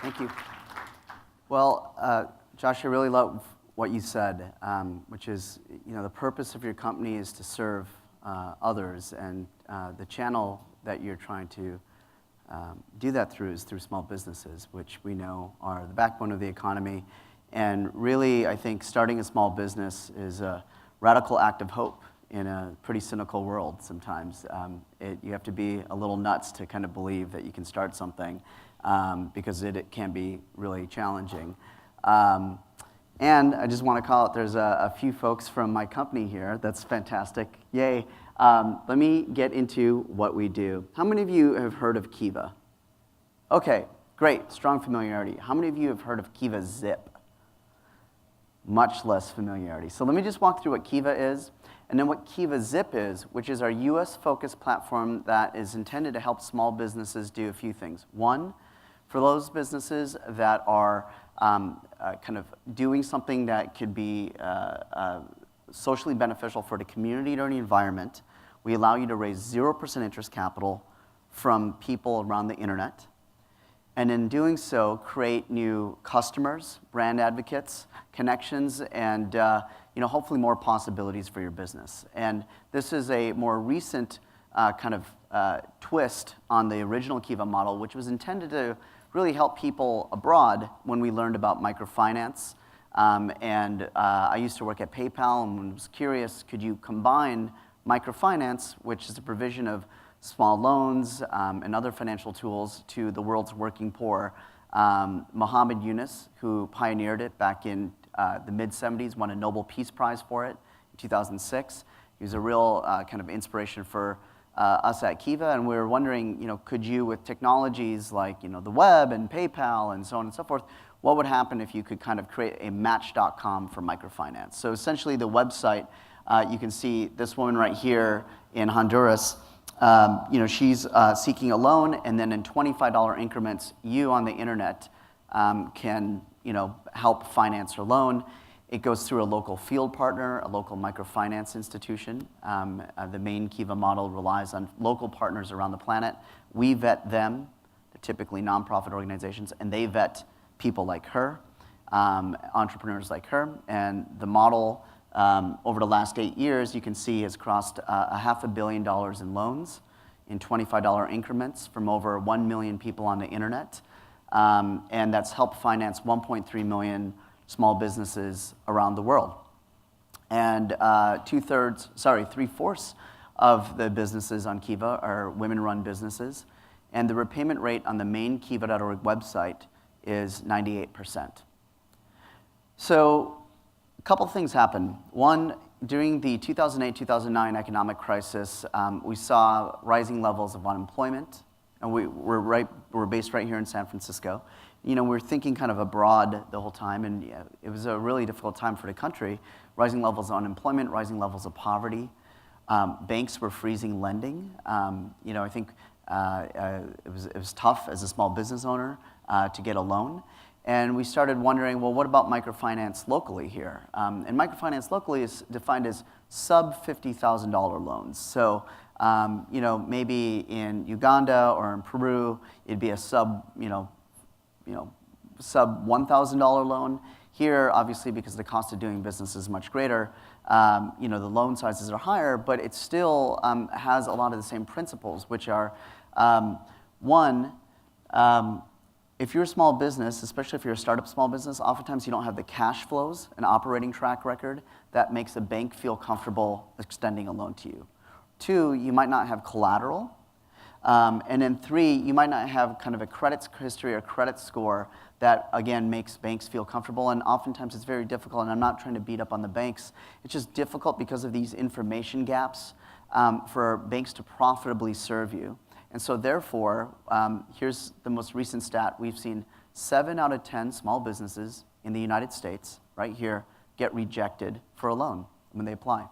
Thank you. Well, Josh, I really love what you said, which is, the purpose of your company is to serve others, and the channel that you're trying to do that through is through small businesses, which we know are the backbone of the economy. And really, I think starting a small business is a radical act of hope in a pretty cynical world sometimes. You have to be a little nuts to kind of believe that you can start something, because it can be really challenging. And I just want to call out, there's a few folks from my company here. That's fantastic. Yay. Let me get into what we do. How many of you have heard of Kiva? Okay, great, strong familiarity. How many of you have heard of Kiva Zip? Much less familiarity. So let me just walk through what Kiva is, and then what Kiva Zip is, which is our US-focused platform that is intended to help small businesses do a few things. One, for those businesses that are kind of doing something that could be socially beneficial for the community or the environment, we allow you to raise 0% interest capital from people around the internet. And in doing so, create new customers, brand advocates, connections, and hopefully more possibilities for your business. And this is a more recent kind of twist on the original Kiva model, which was intended to really help people abroad when we learned about microfinance. I used to work at PayPal and was curious, could you combine microfinance, which is the provision of small loans and other financial tools to the world's working poor. Muhammad Yunus, who pioneered it back in the mid-'70s, won a Nobel Peace Prize for it in 2006. He was a real kind of inspiration for us at Kiva, and we were wondering, could you, with technologies like the web and PayPal and so on and so forth, what would happen if you could kind of create a Match.com for microfinance? So essentially the website, you can see this woman right here in Honduras. She's seeking a loan, and then in $25 increments, you on the internet can help finance her loan. It goes through a local field partner, a local microfinance institution. The main Kiva model relies on local partners around the planet. We vet them, they're typically nonprofit organizations, and they vet people like her, entrepreneurs like her. And the model, over the last 8 years, you can see has crossed $500 million in loans in $25 increments from over 1 million people on the internet. And that's helped finance 1.3 million small businesses around the world. And three-fourths of the businesses on Kiva are women-run businesses. And the repayment rate on the main kiva.org website is 98%. So a couple things happened. One, during the 2008-2009 economic crisis, we saw rising levels of unemployment. And we're based right here in San Francisco. We're thinking kind of abroad the whole time, and it was a really difficult time for the country. Rising levels of unemployment, rising levels of poverty. Banks were freezing lending. I think it was tough as a small business owner to get a loan. And we started wondering, well, what about microfinance locally here? And microfinance locally is defined as sub $50,000 loans. So, maybe in Uganda or in Peru, it'd be a sub $1,000 loan. Here, obviously, because the cost of doing business is much greater, the loan sizes are higher, but it still has a lot of the same principles, which are, one, if you're a small business, especially if you're a startup small business, oftentimes you don't have the cash flows and operating track record that makes a bank feel comfortable extending a loan to you. Two, you might not have collateral. And then three, you might not have kind of a credit history or credit score that, again, makes banks feel comfortable. And oftentimes it's very difficult, and I'm not trying to beat up on the banks. It's just difficult because of these information gaps for banks to profitably serve you. And so therefore, here's the most recent stat. We've seen 7 out of 10 small businesses in the United States, right here, get rejected for a loan when they apply.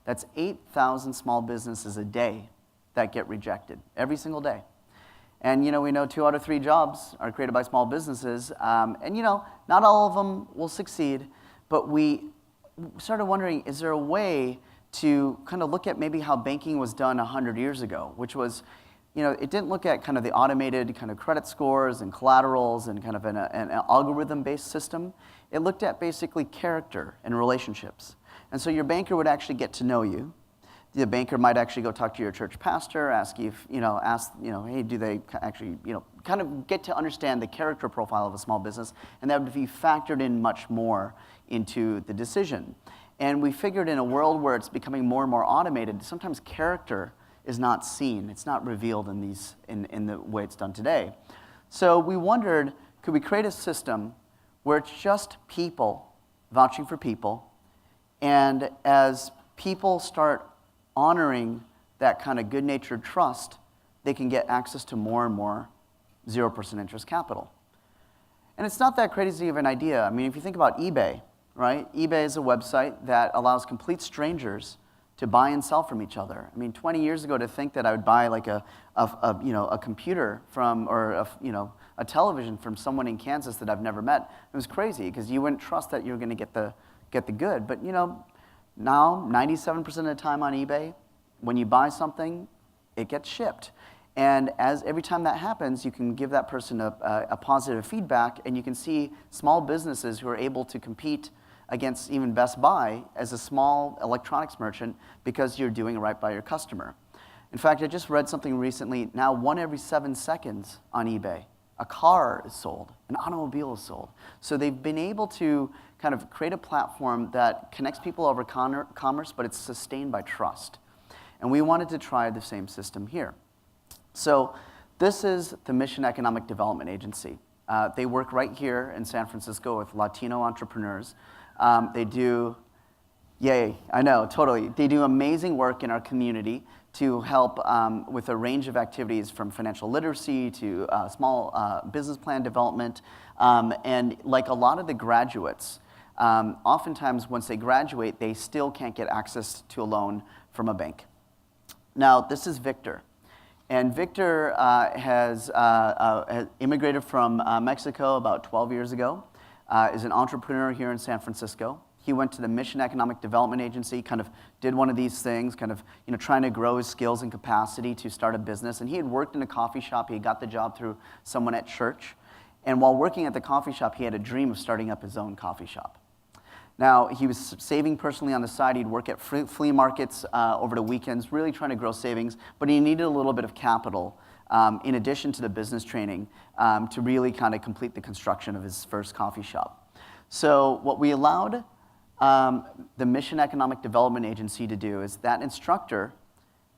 That's 8,000 small businesses a day that get rejected every single day. And we know 2 out of 3 jobs are created by small businesses. And not all of them will succeed, but we started wondering, is there a way to kind of look at maybe how banking was done 100 years ago, which was it didn't look at kind of the automated kind of credit scores and collaterals and kind of an algorithm-based system. It looked at basically character and relationships. And so your banker would actually get to know you. The banker might actually go talk to your church pastor, ask you, hey, do they actually, kind of get to understand the character profile of a small business, and that would be factored in much more into the decision. And we figured in a world where it's becoming more and more automated, sometimes character is not seen, it's not revealed in the way it's done today. So we wondered, could we create a system where it's just people vouching for people, and as people start honoring that kind of good-natured trust, they can get access to more and more 0% interest capital. And it's not that crazy of an idea. I mean, if you think about eBay, right? eBay is a website that allows complete strangers to buy and sell from each other. I mean, 20 years ago, to think that I would buy like a computer from, or a television from someone in Kansas that I've never met, it was crazy, because you wouldn't trust that you were going to get the good. But now 97% of the time on eBay, when you buy something, it gets shipped. And every time that happens, you can give that person a positive feedback, and you can see small businesses who are able to compete against even Best Buy as a small electronics merchant because you're doing right by your customer. In fact, I just read something recently. Now 1 every 7 seconds on eBay, a car is sold, an automobile is sold. So they've been able to kind of create a platform that connects people over commerce, but it's sustained by trust. And we wanted to try the same system here. So this is the Mission Economic Development Agency. They work right here in San Francisco with Latino entrepreneurs. They do, yay, I know, totally. They do amazing work in our community to help with a range of activities, from financial literacy to small business plan development. And like a lot of the graduates, oftentimes once they graduate, they still can't get access to a loan from a bank. Now, this is Victor. And Victor has immigrated from Mexico about 12 years ago, is an entrepreneur here in San Francisco. He went to the Mission Economic Development Agency, kind of did one of these things, kind of trying to grow his skills and capacity to start a business. And he had worked in a coffee shop. He got the job through someone at church. And while working at the coffee shop, he had a dream of starting up his own coffee shop. Now, he was saving personally on the side. He'd work at flea markets over the weekends, really trying to grow savings, but he needed a little bit of capital in addition to the business training to really kind of complete the construction of his first coffee shop. So what we allowed the Mission Economic Development Agency to do is that instructor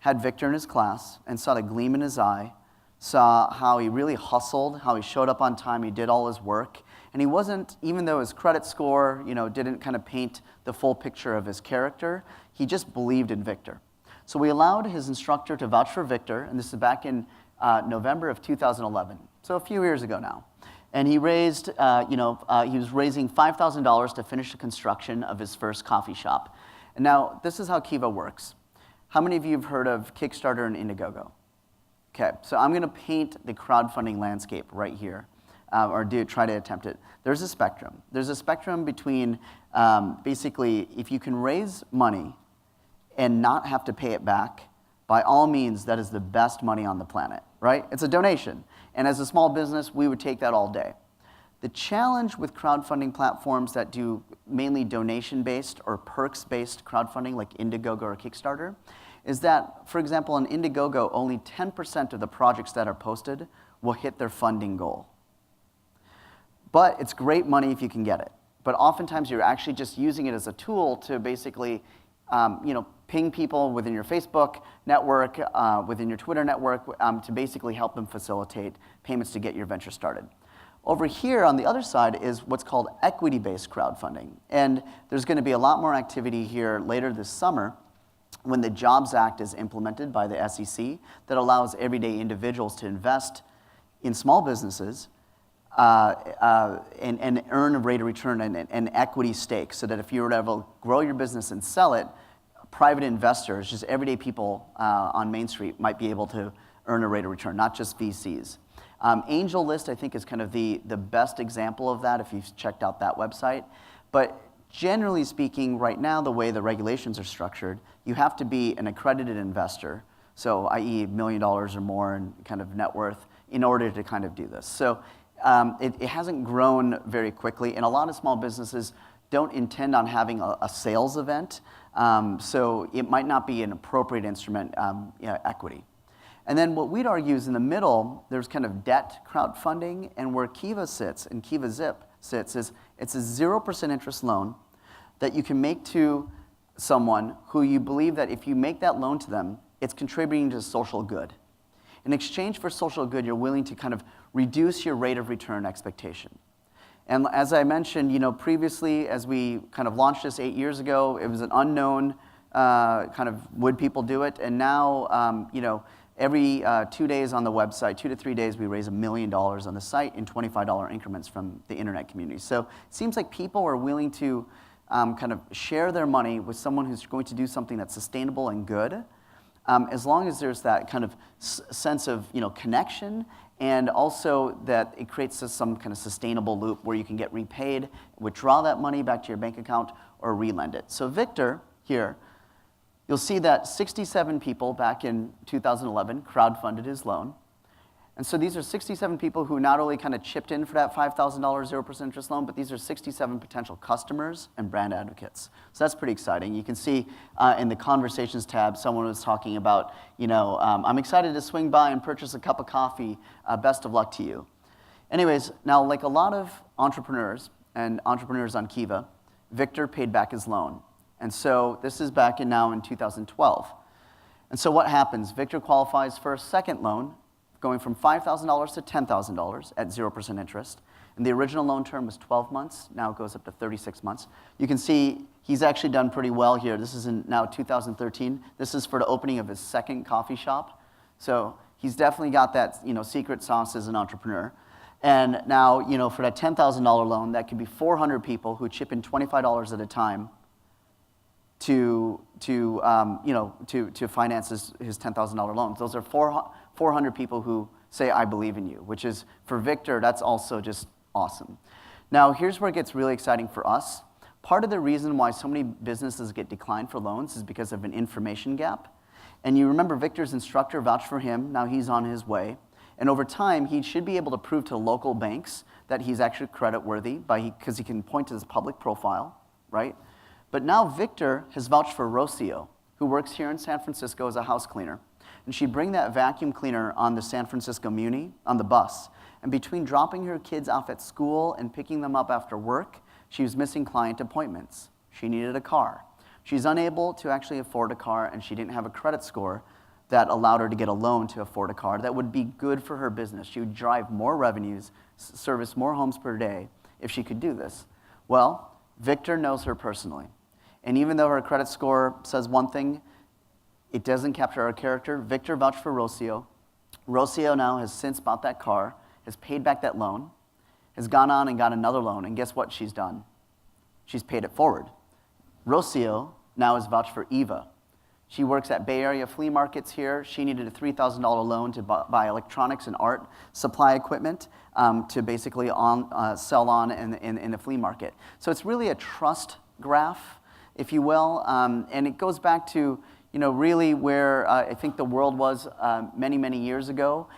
had Victor in his class and saw the gleam in his eye, saw how he really hustled, how he showed up on time, he did all his work. And he wasn't, even though his credit score, didn't kind of paint the full picture of his character, he just believed in Victor. So we allowed his instructor to vouch for Victor, and this is back in November of 2011, so a few years ago now. And he raised, he was raising $5,000 to finish the construction of his first coffee shop. And now, this is how Kiva works. How many of you have heard of Kickstarter and Indiegogo? Okay, so I'm going to paint the crowdfunding landscape right here. Try to attempt it. There's a spectrum. There's a spectrum between basically, if you can raise money and not have to pay it back, by all means, that is the best money on the planet, right? It's a donation. And as a small business, we would take that all day. The challenge with crowdfunding platforms that do mainly donation-based or perks-based crowdfunding, like Indiegogo or Kickstarter, is that, for example, on Indiegogo, only 10% of the projects that are posted will hit their funding goal. But it's great money if you can get it. But oftentimes you're actually just using it as a tool to basically, ping people within your Facebook network, within your Twitter network, to basically help them facilitate payments to get your venture started. Over here on the other side is what's called equity-based crowdfunding. And there's going to be a lot more activity here later this summer when the Jobs Act is implemented by the SEC that allows everyday individuals to invest in small businesses and earn a rate of return and equity stake, so that if you were to ever grow your business and sell it, private investors, just everyday people on Main Street, might be able to earn a rate of return, not just VCs. AngelList, I think, is kind of the best example of that if you've checked out that website. But generally speaking, right now, the way the regulations are structured, you have to be an accredited investor So i.e. $1 million or more in kind of net worth in order to kind of do this. So it hasn't grown very quickly, and a lot of small businesses don't intend on having a sales event, so it might not be an appropriate instrument, equity. And then what we'd argue is in the middle, there's kind of debt crowdfunding, and where Kiva sits, and Kiva Zip sits, is it's a 0% interest loan that you can make to someone who you believe that if you make that loan to them, it's contributing to social good. In exchange for social good, you're willing to kind of reduce your rate of return expectation. And as I mentioned, previously, as we kind of launched this 8 years ago, it was an unknown kind of would people do it, and now, every 2 days on the website, 2 to 3 days, we raise $1 million on the site in $25 increments from the internet community. So it seems like people are willing to kind of share their money with someone who's going to do something that's sustainable and good, as long as there's that kind of sense of connection, and also that it creates some kind of sustainable loop where you can get repaid, withdraw that money back to your bank account, or relend it. So Victor here, you'll see that 67 people back in 2011 crowdfunded his loan. And so these are 67 people who not only kind of chipped in for that $5,000 0% interest loan, but these are 67 potential customers and brand advocates. So that's pretty exciting. You can see in the conversations tab, someone was talking about, I'm excited to swing by and purchase a cup of coffee. Best of luck to you. Anyways, now like a lot of entrepreneurs and entrepreneurs on Kiva, Victor paid back his loan. And so this is back in 2012. And so what happens? Victor qualifies for a second loan, going from $5,000 to $10,000 at 0% interest. And the original loan term was 12 months. Now it goes up to 36 months. You can see he's actually done pretty well here. This is in now 2013. This is for the opening of his second coffee shop. So he's definitely got that secret sauce as an entrepreneur. And now for that $10,000 loan, that could be 400 people who chip in $25 at a time to finance his $10,000 loans. Those are 400 people who say, I believe in you, which is, for Victor, that's also just awesome. Now, here's where it gets really exciting for us. Part of the reason why so many businesses get declined for loans is because of an information gap. And you remember Victor's instructor vouched for him. Now he's on his way. And over time, he should be able to prove to local banks that he's actually creditworthy because he can point to his public profile, right? But now Victor has vouched for Rocio, who works here in San Francisco as a house cleaner. And she'd bring that vacuum cleaner on the San Francisco Muni, on the bus. And between dropping her kids off at school and picking them up after work, she was missing client appointments. She needed a car. She's unable to actually afford a car, and she didn't have a credit score that allowed her to get a loan to afford a car that would be good for her business. She would drive more revenues, service more homes per day if she could do this. Well, Victor knows her personally. And even though her credit score says one thing, it doesn't capture her character. Victor vouched for Rocio. Rocio now has since bought that car, has paid back that loan, has gone on and got another loan, and guess what she's done? She's paid it forward. Rocio now has vouched for Eva. She works at Bay Area flea markets here. She needed a $3,000 loan to buy electronics and art supply equipment to basically sell on in the flea market. So it's really a trust graph, if you will, and it goes back to really where I think the world was many, many years ago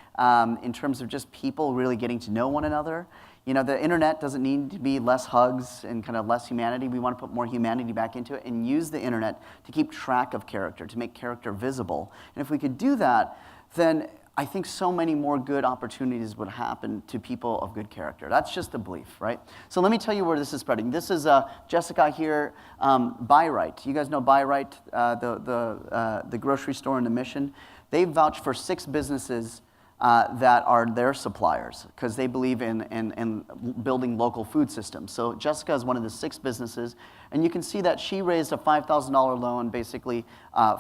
in terms of just people really getting to know one another. The internet doesn't need to be less hugs and kind of less humanity. We want to put more humanity back into it and use the internet to keep track of character, to make character visible. And if we could do that, then I think so many more good opportunities would happen to people of good character. That's just a belief, right? So let me tell you where this is spreading. This is Jessica here, Buy Right. You guys know Buy Right, the grocery store in the Mission. They vouch for 6 businesses that are their suppliers because they believe in building local food systems. So Jessica is one of the 6 businesses, and you can see that she raised a $5,000 loan basically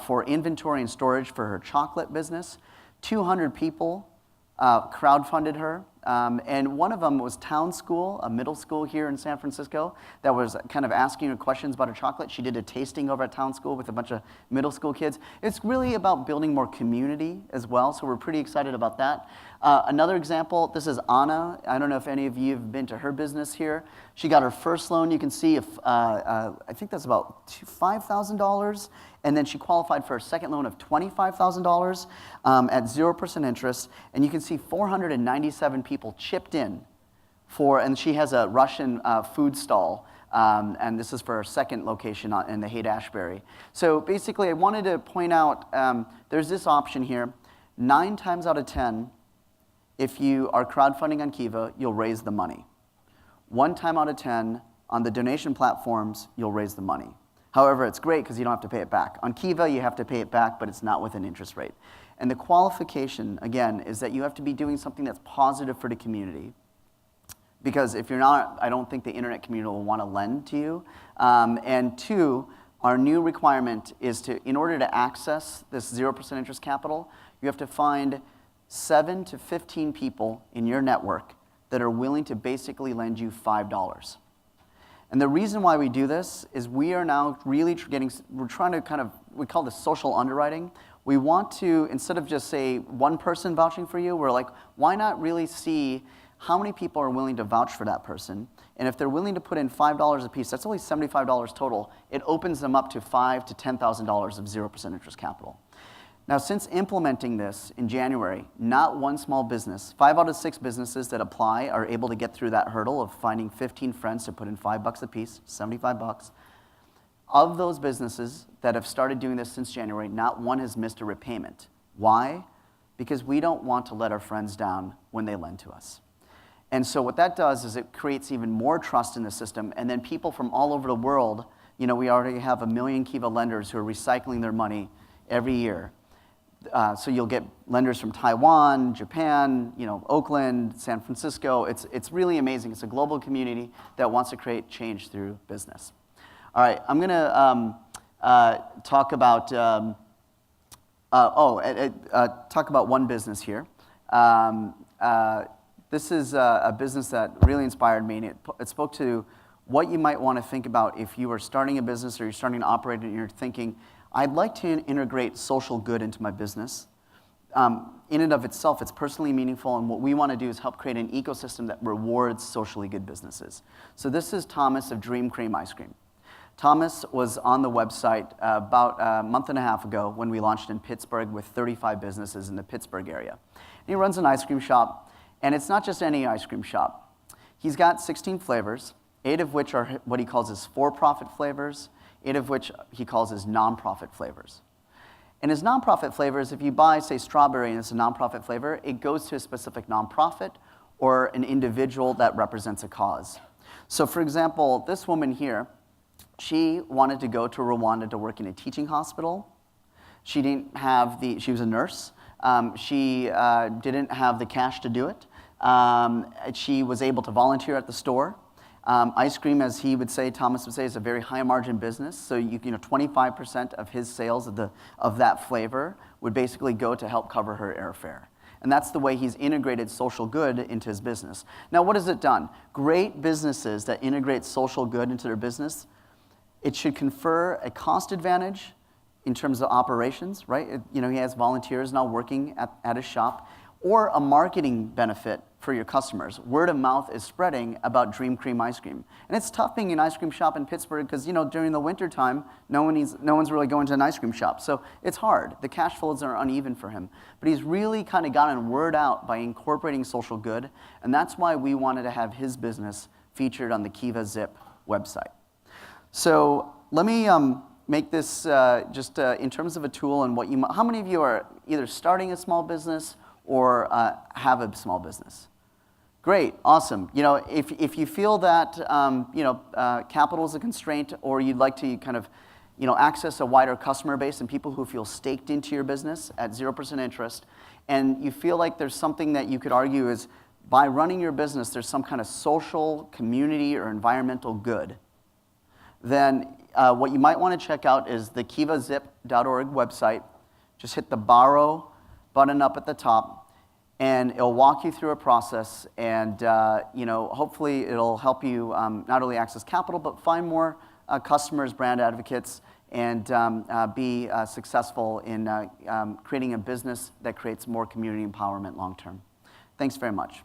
for inventory and storage for her chocolate business. 200 people crowdfunded her And one of them was Town School, a middle school here in San Francisco, that was kind of asking her questions about her chocolate. She did a tasting over at Town School with a bunch of middle school kids. It's really about building more community as well, so we're pretty excited about that. Another example, this is Anna. I don't know if any of you have been to her business here. She got her first loan. You can see, I think that's about $5,000. And then she qualified for a second loan of $25,000 at 0% interest. And you can see 497 people chipped in and she has a Russian food stall. And this is for her second location in the Haight-Ashbury. So basically, I wanted to point out there's this option here. 9 times out of 10, if you are crowdfunding on Kiva, you'll raise the money. 1 time out of 10, on the donation platforms, you'll raise the money. However, it's great because you don't have to pay it back. On Kiva, you have to pay it back, but it's not with an interest rate. And the qualification, again, is that you have to be doing something that's positive for the community. Because if you're not, I don't think the internet community will want to lend to you. And 2, our new requirement is in order to access this 0% interest capital, you have to find 7 to 15 people in your network that are willing to basically lend you $5. And the reason why we do this is we are now really we're trying to we call this social underwriting. We want to, instead of just say one person vouching for you, we're like, why not really see how many people are willing to vouch for that person? And if they're willing to put in $5 a piece, that's only $75 total. It opens them up to $5,000 to $10,000 of 0% interest capital. Now, since implementing this in January, not one small business, 5 out of 6 businesses that apply are able to get through that hurdle of finding 15 friends to put in $5 a piece, $75. Of those businesses that have started doing this since January, not one has missed a repayment. Why? Because we don't want to let our friends down when they lend to us. And so what that does is it creates even more trust in the system, and then people from all over the world, we already have 1 million Kiva lenders who are recycling their money every year. So you'll get lenders from Taiwan, Japan, Oakland, San Francisco. It's really amazing. It's a global community that wants to create change through business. All right, I'm going to talk about talk about one business here. This is a business that really inspired me, and it spoke to what you might want to think about if you are starting a business or you're starting to operate and you're thinking, I'd like to integrate social good into my business. In and of itself, it's personally meaningful, and what we want to do is help create an ecosystem that rewards socially good businesses. So this is Thomas of Dream Cream Ice Cream. Thomas was on the website about a month and a half ago when we launched in Pittsburgh with 35 businesses in the Pittsburgh area. And he runs an ice cream shop, and it's not just any ice cream shop. He's got 16 flavors, 8 of which are what he calls his for-profit flavors, 8 of which he calls his nonprofit flavors. And his nonprofit flavors, if you buy, say, strawberry and it's a nonprofit flavor, it goes to a specific nonprofit or an individual that represents a cause. So for example, this woman here, she wanted to go to Rwanda to work in a teaching hospital. She was a nurse. She didn't have the cash to do it. She was able to volunteer at the store. Ice cream, as Thomas would say, is a very high margin business. So 25% of his sales of that flavor would basically go to help cover her airfare. And that's the way he's integrated social good into his business. Now, what has it done? Great businesses that integrate social good into their business, it should confer a cost advantage in terms of operations, right? He has volunteers now working at his shop, or a marketing benefit for your customers. Word of mouth is spreading about Dream Cream Ice Cream. And it's tough being an ice cream shop in Pittsburgh because, during the winter time, no one's really going to an ice cream shop. So it's hard. The cash flows are uneven for him. But he's really kind of gotten word out by incorporating social good, and that's why we wanted to have his business featured on the Kiva Zip website. So let me make this just in terms of a tool and how many of you are either starting a small business or have a small business? Great, awesome. If you feel that capital is a constraint, or you'd like to kind of access a wider customer base and people who feel staked into your business at 0% interest, and you feel like there's something that you could argue is by running your business there's some kind of social, community, or environmental good, then what you might want to check out is the kivazip.org website. Just hit the borrow button up at the top, And it'll walk you through a process, and hopefully it'll help you not only access capital, but find more customers, brand advocates, and be successful in creating a business that creates more community empowerment long term. Thanks very much.